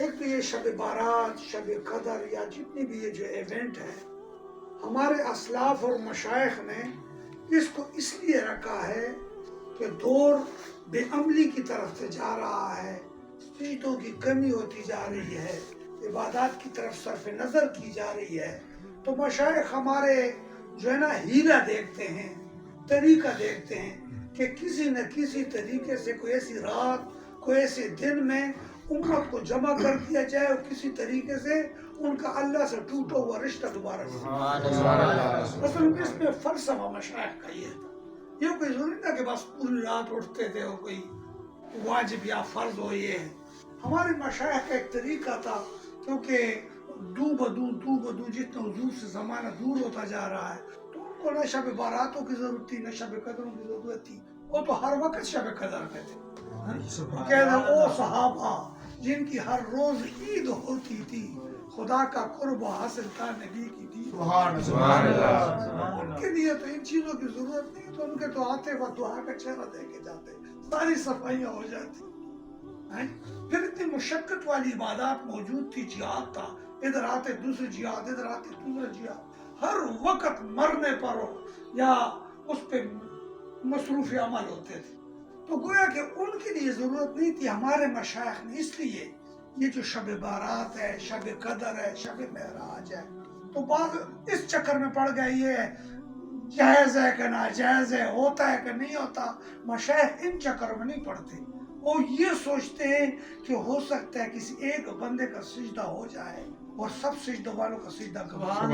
ایک تو یہ شب بارات، شب قدر یا جتنی بھی یہ جو ایونٹ ہے، ہمارے اسلاف اور مشائخ نے اس کو اس لیے رکھا ہے کہ دور بے عملی کی طرف سے جا رہا ہے، سجدوں کی کمی ہوتی جا رہی ہے، عبادات کی طرف صرف نظر کی جا رہی ہے، تو مشائخ ہمارے جو ہے نا ہیلا دیکھتے ہیں، طریقہ دیکھتے ہیں کہ کسی نہ کسی طریقے سے کوئی ایسی رات، کوئی ایسے دن میں امت کو جمع کر دیا جائے اور کسی طریقے سے ان کا اللہ سے ٹوٹا ہوا رشتہ دوبارہ اصل میں اس میں فلسفہ مشائخ کا یہ تھا۔ یہ کوئی ضروری نہ کہ بس پوری رات اٹھتے تھے اور کوئی واجب یا فرض ہو، یہ ہے ہمارے مشائخ کا ایک طریقہ تھا، کیونکہ دو بدو جتنا حضور سے زمانہ دور ہوتا جا رہا ہے تو ان کو نہ شب باراتوں کی ضرورت تھی، نہ شب قدروں کی ضرورت تھی، وہ تو ہر وقت شب قدر میں تھے۔ کہتے او صحابہ جن کی ہر روز عید ہوتی تھی، خدا کا قرب حاصل تھا نبی کی دی، سبحان اللہ۔ ان کے لیے تو ان چیزوں کی ضرورت نہیں، تو ان کے تو آتے وقت دعا کا چہرہ دے کے جاتے، ساری صفائیاں ہو جاتی۔ پھر اتنی مشقت والی عبادات موجود تھی، جہاد تھا، ادھر آتے دوسرے جہاد، ادھر آتے دوسرے جہاد، ہر وقت مرنے پر ہو یا اس پہ مصروف عمل ہوتے تھے، تو گویا کہ ان کے لیے ضرورت نہیں تھی۔ ہمارے مشائخ نے اس لیے یہ جو شب بارات ہے، شب قدر ہے، شب معراج ہے، تو بعض اس چکر میں پڑ گئے یہ جائز ہے کہ ناجائز ہے، ہوتا ہے کہ نہیں ہوتا، مشائخ ان چکر میں نہیں پڑتے، وہ یہ سوچتے ہیں کہ ہو سکتا ہے کسی ایک بندے کا سجدہ ہو جائے اور سب سجدوں والوں کا سجدہ قبول۔